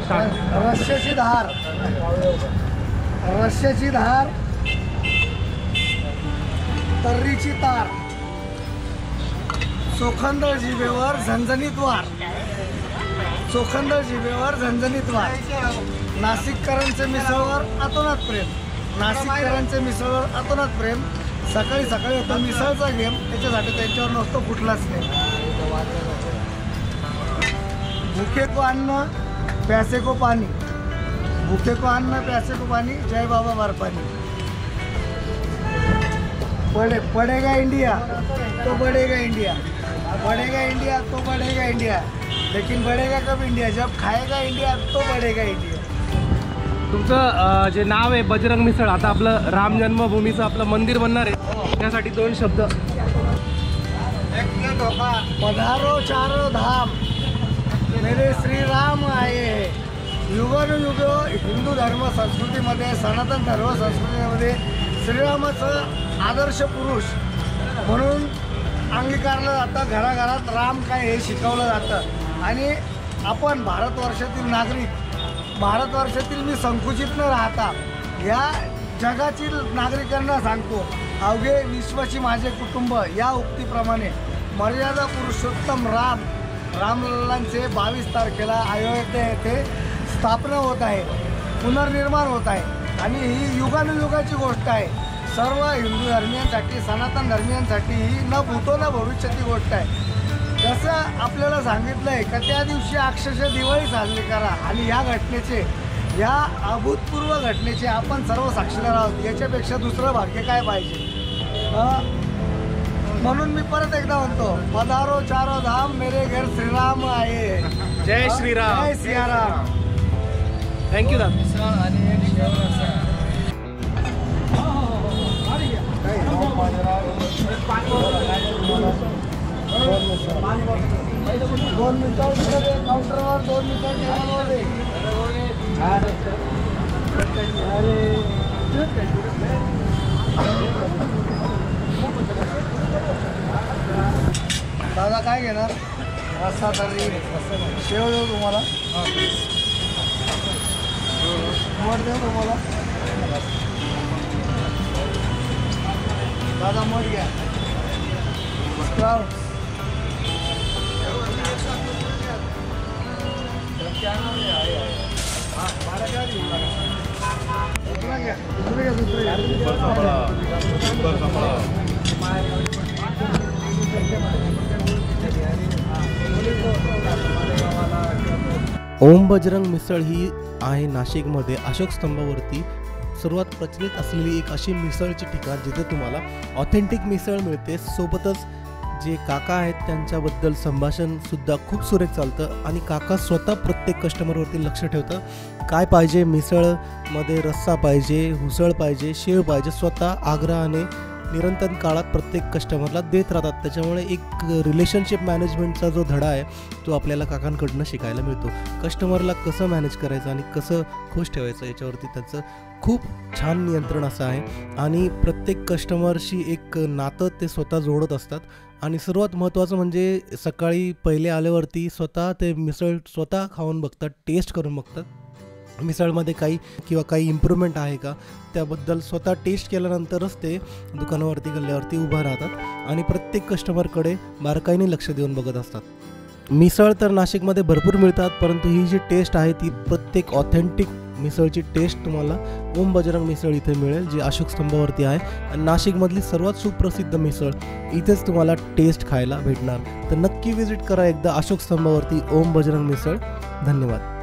Start. रश्श्याची धार, रश्श्याची धार, तर्रीची तार, चोखंद जिभेवर झणझणीत वार, चोखंद जिभेवर झणझणीत वार. नाशिककरांचे मिसळवर अतोनात प्रेम, नाशिककरांचे मिसळवर अतोनात प्रेम. सकाळी सकाळी होता मिसळचा गेम, त्याच्यासाठी त्यांच्यावर नसतो कुठलाच नाही. भूखे को अन्न प्यासे को पानी, भूखे को अन्न प्यासे को पानी, जय बाबा बर्फानी. पड़ेगा इंडिया तो बढ़ेगा इंडिया, बढ़ेगा इंडिया तो बढ़ेगा इंडिया, लेकिन बढ़ेगा कब इंडिया, जब खाएगा इंडिया तो बढ़ेगा इंडिया. तुमचं जे नाव आहे बजरंग मिसळ, आता आपलं राम जन्मभूमीचं आपलं मंदिर बनणार आहे, त्यासाठी 2 शब्द. पधारो चारो धाम मेरे श्री राम आए हैं. युगानुयुग हिंदू धर्म संस्कृतीमध्ये, सनातन धर्म संस्कृतीमध्ये श्रीरामाचं आदर्श पुरुष म्हणून अंगीकारलं जातं. घराघरात राम काय हे शिकवलं जातं. आणि आपण भारतवर्षातील नागरिक, भारतवर्षातील मी संकुचित न राहता या जगातील नागरिकांना सांगतो, अवघे विश्वाची माझे कुटुंब या उक्तीप्रमाणे मर्यादा पुरुषोत्तम रामलल्लांचे 22 तारखेला अयोध्या येथे स्थापना होत आहे, पुनर्निर्माण होत आहे. आणि ही युगानुयुगाची गोष्ट आहे. सर्व हिंदू धर्मियांसाठी, सनातन धर्मियांसाठी ही न भूतो न भविष्याची गोष्ट आहे. जसं आपल्याला सांगितलं आहे का त्या दिवशी अक्षरशः दिवाळी साजरी करा. आणि या घटनेचे, या अभूतपूर्व घटनेचे आपण सर्व साक्षीदार आहोत. याच्यापेक्षा दुसरं भाग्य काय पाहिजे. म्हणून मी परत एकदा म्हणतो, पधारो चारो धाम मेरे घर श्रीराम आए. जय श्रीराम, जय सियाराम. थँक्यू दादा. दोन मिनिटं काउंटरवर, 2 मिनिटं टेबलवर. दादा काय घेणार? रस्सा तर्री, शेव देऊ तुम्हाला, मठ देऊ तुम्हाला. दादा मठ घ्या. ओम बजरंग मिसळ ही आहे नाशिकमध्ये अशोक स्तंभावरती सर्वात प्रचलित असलेली एक अशी मिसळची ठिकाण जिथे तुम्हाला ऑथेंटिक मिसळ मिळते. सोबतच जे काका आहेत त्यांच्याबद्दल संभाषणसुद्धा खूप सुरेख चालतं आणि काका स्वतः प्रत्येक कस्टमरवरती लक्ष ठेवतं. काय पाहिजे, मिसळमध्ये रस्सा पाहिजे, उसळ पाहिजे, शेव पाहिजे, स्वतः आग्रहाने निरंतर काळात प्रत्येक कस्टमरला देत राहतात. त्याच्यामुळे एक रिलेशनशिप मॅनेजमेंटचा जो धडा आहे तो आपल्याला काकांकडनं शिकायला मिळतो. कस्टमरला कसं मॅनेज करायचं आणि कसं खुश ठेवायचं याच्यावरती त्यांचं खूप छान नियंत्रण असं आहे. आणि प्रत्येक कस्टमरशी एक नातं ते स्वतः जोडत असतात. आणि सर्वात महत्त्वाचं म्हणजे सकाळी पहिले आल्यावरती स्वतः ते मिसळ स्वतः खाऊन बघतात, टेस्ट करून बघतात. मिसळमध्ये काही इम्प्रूव्हमेंट आहे का त्याबद्दल स्वतः टेस्ट केल्यानंतरच ते दुकानावरती गल्ल्यावरती उभा राहतात आणि प्रत्येक कस्टमरकडे बारकाईने लक्ष देऊन बघत असतात. मिसळ तर नाशिकमध्ये भरपूर मिळतात, परंतु ही जी टेस्ट आहे ती प्रत्येक ऑथेंटिक मिसळची टेस्ट तुम्हाला ओम बजरंग मिसळ इथे मिळेल, जी अशोक स्तंभावरती आहे. आणि नाशिकमधली सर्वात सुप्रसिद्ध मिसळ इथेच तुम्हाला टेस्ट खायला भेटणार. तर नक्की विजिट करा एकदा अशोक स्तंभावरती ओम बजरंग मिसळ. धन्यवाद.